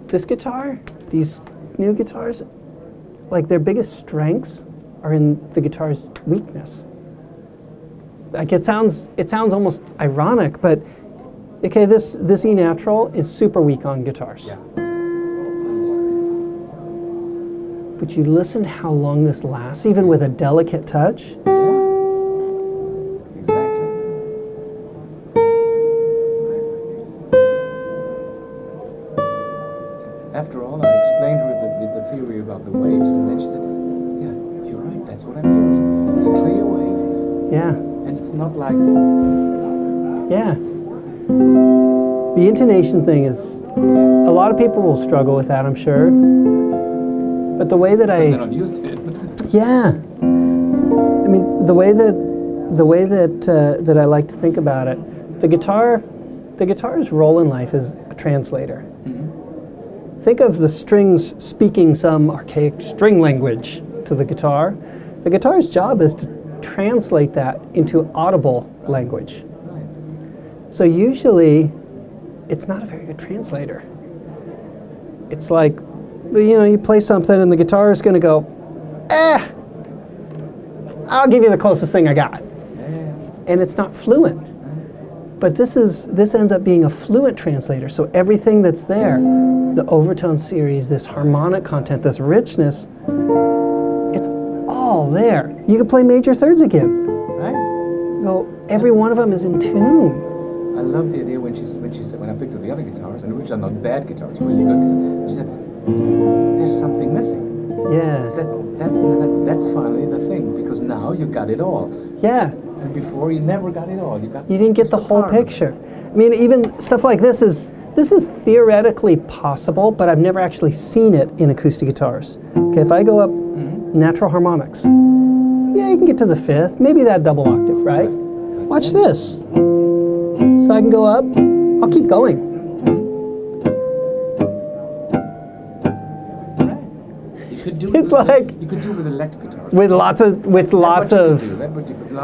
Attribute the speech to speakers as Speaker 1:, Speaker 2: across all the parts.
Speaker 1: this guitar, these new guitars, like their biggest strengths are in the guitar's weakness. Like it sounds almost ironic, but okay, this E natural is super weak on guitars.
Speaker 2: Yeah.
Speaker 1: But you listen to how long this lasts, even with a delicate touch.
Speaker 2: After all, I explained her the theory about the waves, and then she said, yeah, you're right, that's what I'm hearing. It's a clear wave.
Speaker 1: Yeah.
Speaker 2: And it's not like...
Speaker 1: Yeah. The intonation thing is, a lot of people will struggle with that, I'm sure. But the way that
Speaker 2: they're not used to it.
Speaker 1: Yeah. I mean, the way that I like to think about it, the guitar's role in life is a translator. Think of the strings speaking some archaic string language to the guitar. The guitar's job is to translate that into audible language. So usually, it's not a very good translator. It's like, you know, you play something and the guitar is going to go, I'll give you the closest thing I got. And it's not fluent. But this ends up being a fluent translator. So everything that's there, the overtone series, this harmonic content, this richness, it's all there. You can play major thirds again.
Speaker 2: Right?
Speaker 1: So every one of them is in tune.
Speaker 2: I love the idea when she said, when I picked up the other guitars, and which are not bad guitars, really good guitars, she said, there's something missing.
Speaker 1: Yeah.
Speaker 2: That's finally the thing, because now you got it all.
Speaker 1: Yeah.
Speaker 2: And before you never got it all. You
Speaker 1: didn't get the whole picture. I mean, even stuff like this is theoretically possible, but I've never actually seen it in acoustic guitars. Okay, if I go up natural harmonics, yeah, you can get to the fifth, maybe that double octave, right? Watch this. So I can go up, I'll keep going. It's like
Speaker 2: you could do it with electric guitars.
Speaker 1: With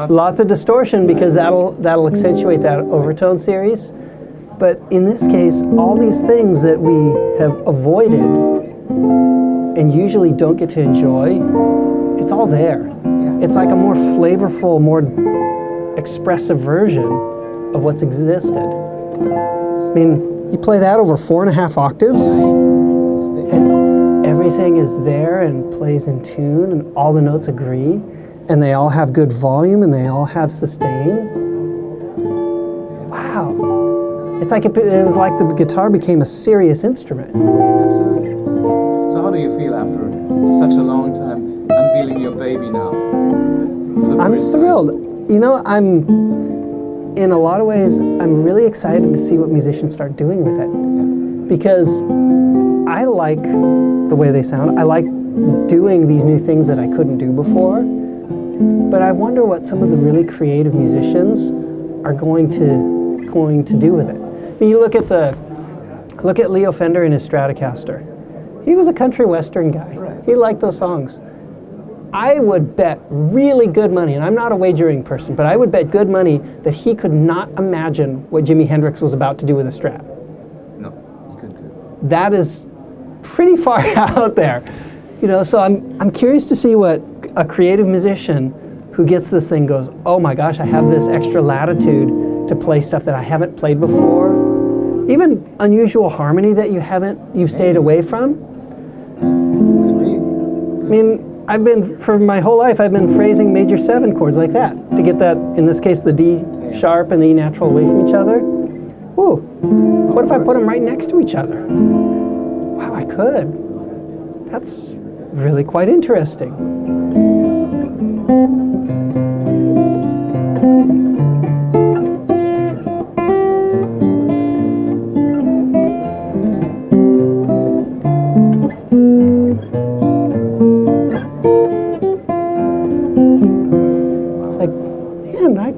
Speaker 1: lots of distortion, because that'll accentuate that overtone series. But in this case, all these things that we have avoided and usually don't get to enjoy, it's all there. It's like a more flavorful, more expressive version of what's existed. I mean, you play that over 4.5 octaves, and everything is there and plays in tune, and all the notes agree, and they all have good volume, and they all have sustain. Wow. It's like it was like the guitar became a serious instrument.
Speaker 2: Absolutely. So how do you feel after such a long time unveiling your baby now?
Speaker 1: I'm thrilled. You know, in a lot of ways, I'm really excited to see what musicians start doing with it. Because I like the way they sound. I like doing these new things that I couldn't do before. But I wonder what some of the really creative musicians are going to do with it. I mean, you look at Leo Fender and his Stratocaster. He was a country western guy.
Speaker 2: Right.
Speaker 1: He liked those songs. I would bet really good money, and I'm not a wagering person, but I would bet good money that he could not imagine what Jimi Hendrix was about to do with a Strat.
Speaker 2: No, he couldn't do it.
Speaker 1: That is pretty far out there. You know, so I'm curious to see what a creative musician who gets this thing goes, oh my gosh, I have this extra latitude to play stuff that I haven't played before. Even unusual harmony that you've stayed away from.
Speaker 2: Could be.
Speaker 1: I mean, for my whole life, I've been phrasing major 7 chords like that to get that, in this case, the D sharp and the E natural away from each other. Woo, what if I put them right next to each other? Wow, I could. That's really quite interesting.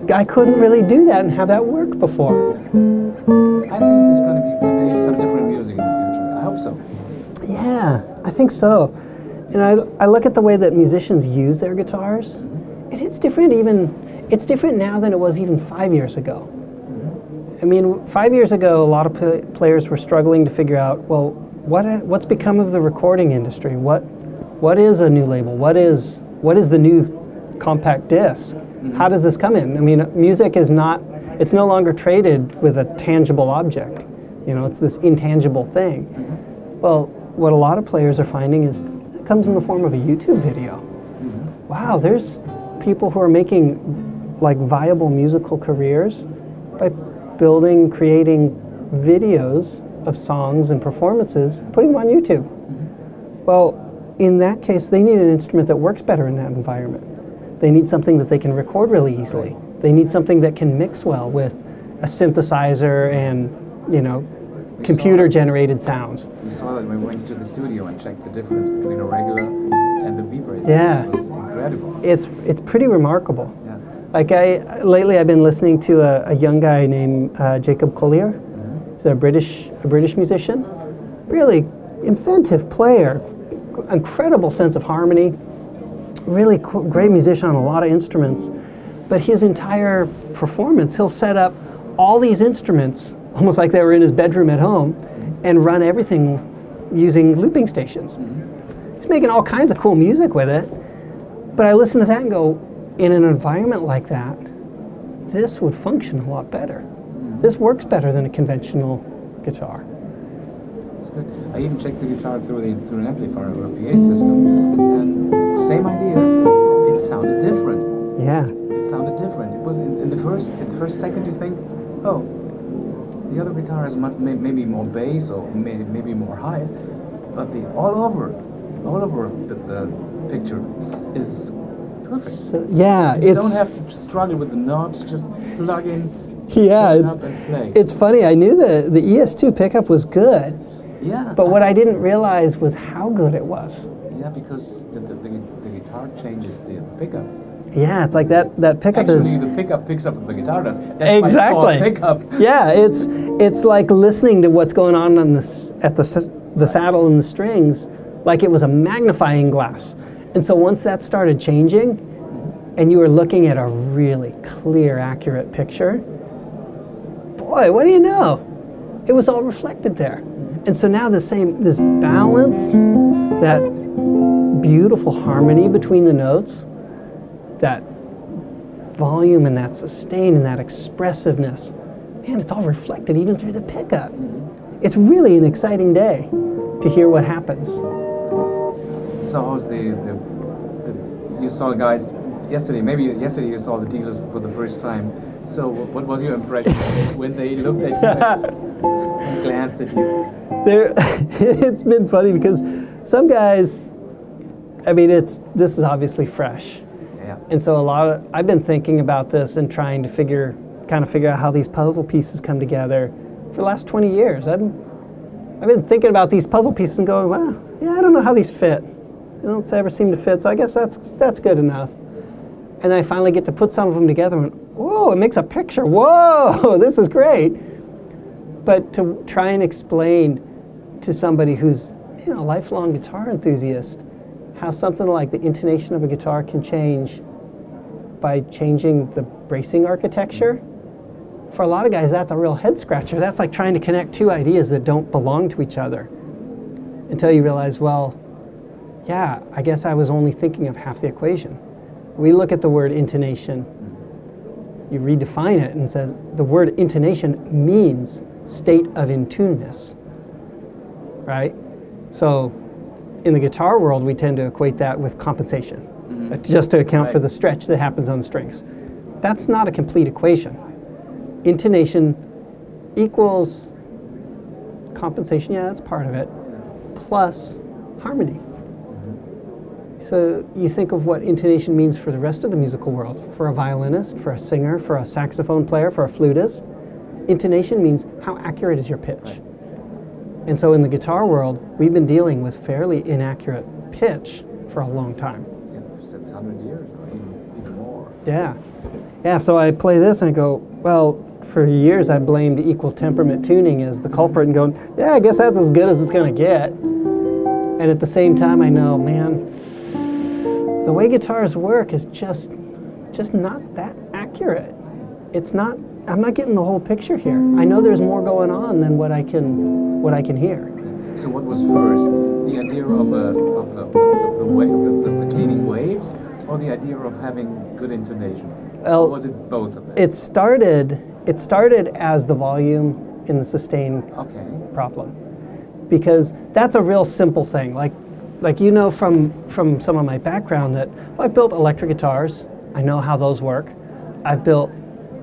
Speaker 1: I couldn't really do that and have that work before.
Speaker 2: I think there's going to be maybe some different music in the future. I hope so.
Speaker 1: Yeah, I think so. And I look at the way that musicians use their guitars, and it's different now than it was even 5 years ago. I mean, 5 years ago, a lot of players were struggling to figure out, well, what's become of the recording industry? What is a new label? What is the new compact disc? How does this come in? I mean, music is not, it's no longer traded with a tangible object. You know, it's this intangible thing. Well, what a lot of players are finding is it comes in the form of a YouTube video. Wow, there's people who are making like viable musical careers by building, creating videos of songs and performances, putting them on YouTube. Well, in that case, they need an instrument that works better in that environment. They need something that they can record really easily. They need something that can mix well with a synthesizer and, you know, computer-generated sounds.
Speaker 2: We saw that when we went to the studio and checked the difference between a regular and the V-Brace.
Speaker 1: Yeah.
Speaker 2: It was incredible.
Speaker 1: It's pretty remarkable.
Speaker 2: Yeah.
Speaker 1: Like lately I've been listening to a young guy named Jacob Collier. He's a British musician. Really inventive player, incredible sense of harmony, really cool, great musician on a lot of instruments. But his entire performance, he'll set up all these instruments, almost like they were in his bedroom at home, and run everything using looping stations. He's making all kinds of cool music with it. But I listen to that and go, in an environment like that, this would function a lot better. This works better than a conventional guitar.
Speaker 2: I even checked the guitar through an amplifier or a PA system, and same idea. It sounded different.
Speaker 1: Yeah.
Speaker 2: It sounded different. It was in the first second you think, oh, the other guitar is maybe more bass or maybe more highs, but the all over the picture is perfect.
Speaker 1: So, yeah,
Speaker 2: you don't have to struggle with the knobs. Just plug in.
Speaker 1: Yeah,
Speaker 2: play.
Speaker 1: It's funny. I knew the ES2 pickup was good.
Speaker 2: Yeah.
Speaker 1: But what I didn't realize was how good it was.
Speaker 2: Yeah, because the guitar changes the pickup.
Speaker 1: Yeah, it's like that pickup is...
Speaker 2: Actually, the pickup picks up what the guitar does. That's
Speaker 1: exactly.
Speaker 2: why it's called pickup.
Speaker 1: Yeah, it's like listening to what's going on at the saddle and the strings, like it was a magnifying glass. And so once that started changing, and you were looking at a really clear, accurate picture, boy, what do you know? It was all reflected there. And so now this balance, that beautiful harmony between the notes, that volume and that sustain and that expressiveness, man, it's all reflected even through the pickup. It's really an exciting day to hear what happens.
Speaker 2: So how's you saw guys yesterday, maybe yesterday you saw the dealers for the first time. So what was your impression when they looked at you and glanced at you?
Speaker 1: It's been funny because some guys, I mean, this is obviously fresh.
Speaker 2: Yeah.
Speaker 1: And so I've been thinking about this and trying to figure out how these puzzle pieces come together for the last 20 years. I've been thinking about these puzzle pieces and going, well, yeah, I don't know how these fit. They don't ever seem to fit, so I guess that's good enough. And then I finally get to put some of them together and, whoa, it makes a picture. Whoa, this is great. But to try and explain to somebody who's, you know, a lifelong guitar enthusiast, how something like the intonation of a guitar can change by changing the bracing architecture, for a lot of guys, that's a real head scratcher. That's like trying to connect two ideas that don't belong to each other until you realize, well, yeah, I guess I was only thinking of half the equation. We look at the word intonation, you redefine it and it says the word intonation means state of in-tuneness, right? So in the guitar world, we tend to equate that with compensation, just to account for the stretch that happens on the strings. That's not a complete equation. Intonation equals compensation, yeah, that's part of it, plus harmony. So you think of what intonation means for the rest of the musical world. For a violinist, for a singer, for a saxophone player, for a flutist, intonation means how accurate is your pitch. Right. And so in the guitar world, we've been dealing with fairly inaccurate pitch for a long time.
Speaker 2: Yeah, since 100 years or even more.
Speaker 1: Yeah. Yeah, so I play this and I go, well, for years I blamed equal temperament tuning as the culprit and going, yeah, I guess that's as good as it's going to get. And at the same time I know, man, the way guitars work is just not that accurate. It's not, I'm not getting the whole picture here. I know there's more going on than what I can hear.
Speaker 2: So what was first, the idea of the cleaning waves, or the idea of having good intonation?
Speaker 1: Well,
Speaker 2: or was it both of them?
Speaker 1: It started as the volume in the sustain problem, because that's a real simple thing. Like you know from some of my background that I built electric guitars. I know how those work. I've built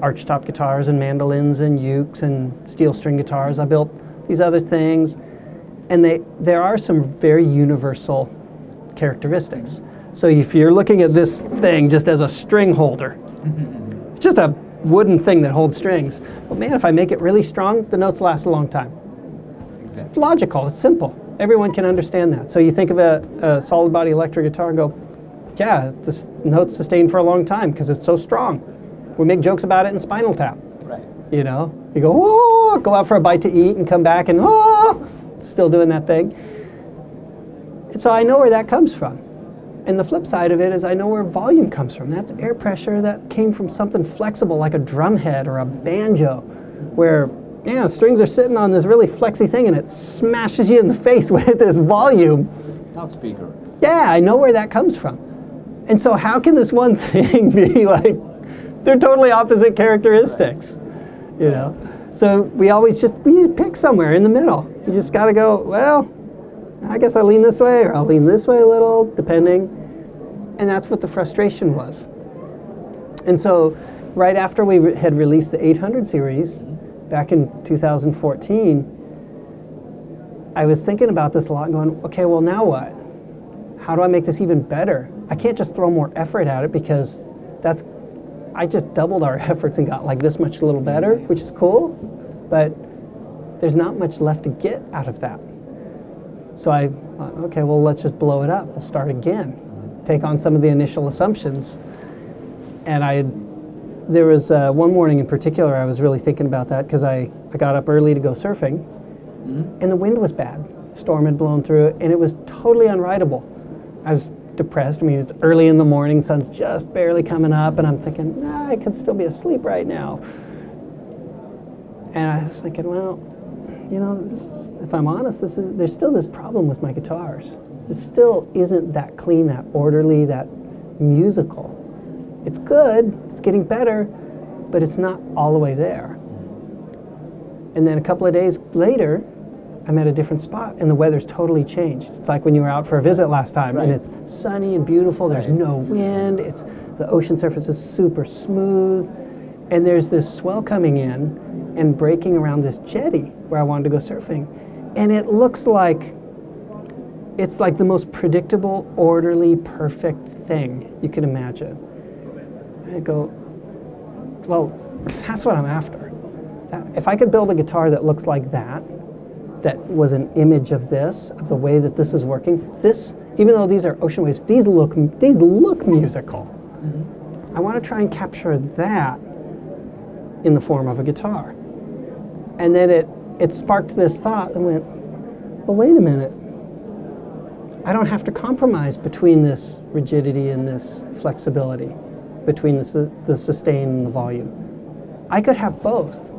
Speaker 1: archtop guitars and mandolins and ukes and steel string guitars. I built these other things, and there are some very universal characteristics. So if you're looking at this thing just as a string holder, it's just a wooden thing that holds strings. But man, if I make it really strong, the notes last a long time. Exactly. It's logical, it's simple. Everyone can understand that. So you think of a solid body electric guitar and go, yeah, this note's sustained for a long time because it's so strong. We make jokes about it in Spinal Tap.
Speaker 2: Right.
Speaker 1: You know, you go, oh, go out for a bite to eat and come back and oh, still doing that thing. And so I know where that comes from. And the flip side of it is I know where volume comes from. That's air pressure that came from something flexible like a drum head or a banjo, where strings are sitting on this really flexy thing and it smashes you in the face with this volume.
Speaker 2: Loudspeaker.
Speaker 1: Yeah, I know where that comes from. And so how can this one thing be like, they're totally opposite characteristics, you know? So we pick somewhere in the middle. You just got to go, well, I guess I'll lean this way or I'll lean this way a little, depending. And that's what the frustration was. And so right after we had released the 800 series, back in 2014, I was thinking about this a lot and going, okay, well now what? How do I make this even better? I can't just throw more effort at it because I just doubled our efforts and got like this much a little better, which is cool, but there's not much left to get out of that. So I thought, okay, well, let's just blow it up. We'll start again, take on some of the initial assumptions. And there was one morning in particular I was really thinking about that because I got up early to go surfing, and the wind was bad. Storm had blown through it, and it was totally unrideable. I was depressed. I mean, it's early in the morning, sun's just barely coming up, and I'm thinking, nah, I could still be asleep right now. And I was thinking, well, you know, if I'm honest, there's still this problem with my guitars. It still isn't that clean, that orderly, that musical. It's good, it's getting better, but it's not all the way there. And then a couple of days later, I'm at a different spot and the weather's totally changed. It's like when you were out for a visit last time, and it's sunny and beautiful, there's no wind, the ocean surface is super smooth, and there's this swell coming in and breaking around this jetty where I wanted to go surfing. And it looks like, it's like the most predictable, orderly, perfect thing you can imagine. And I go, well, that's what I'm after. If I could build a guitar that looks like that was an image of this, of the way that this is working, even though these are ocean waves, these look musical. I want to try and capture that in the form of a guitar. And then it sparked this thought and went, well, wait a minute. I don't have to compromise between this rigidity and this flexibility, between the sustain and the volume. I could have both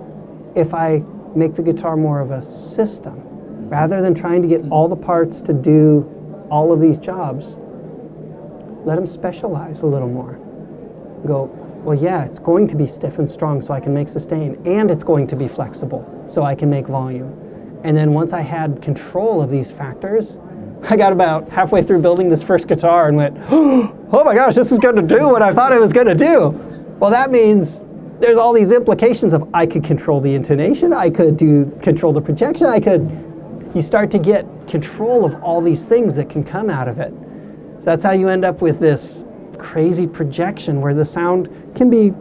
Speaker 1: if I make the guitar more of a system. Rather than trying to get all the parts to do all of these jobs, let them specialize a little more. Go, well, yeah, it's going to be stiff and strong so I can make sustain, and it's going to be flexible so I can make volume. And then once I had control of these factors, I got about halfway through building this first guitar and went, oh my gosh, this is going to do what I thought it was going to do. Well, that means there's all these implications of I could control the intonation, I could control the projection, you start to get control of all these things that can come out of it. So that's how you end up with this crazy projection where the sound can be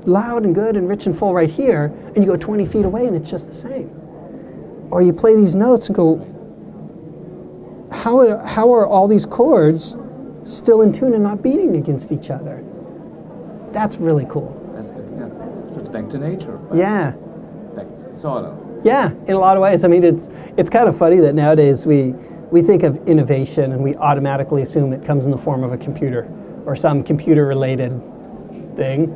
Speaker 1: loud and good and rich and full right here, and you go 20 feet away and it's just the same. Or you play these notes and go, how are all these chords still in tune and not beating against each other? That's really cool.
Speaker 2: So it's back to nature.
Speaker 1: Yeah.
Speaker 2: Sort of.
Speaker 1: Yeah, in a lot of ways. I mean, it's kind of funny that nowadays we think of innovation and we automatically assume it comes in the form of a computer or some computer-related thing.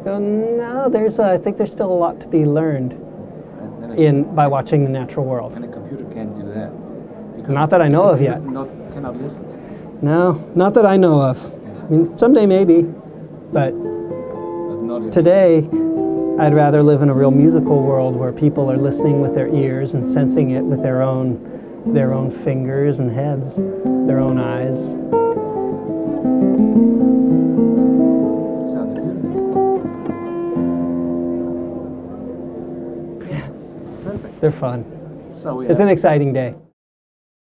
Speaker 1: No, I think there's still a lot to be learned.
Speaker 2: And then
Speaker 1: by watching the natural world.
Speaker 2: And a computer can't do that.
Speaker 1: Not that I know of yet.
Speaker 2: Cannot listen.
Speaker 1: No, not that I know of. I mean, someday maybe, but
Speaker 2: Not
Speaker 1: today I'd rather live in a real musical world where people are listening with their ears and sensing it with their own fingers and heads, their own eyes.
Speaker 2: Sounds beautiful.
Speaker 1: Yeah, they're fun.
Speaker 2: So
Speaker 1: It's an exciting day.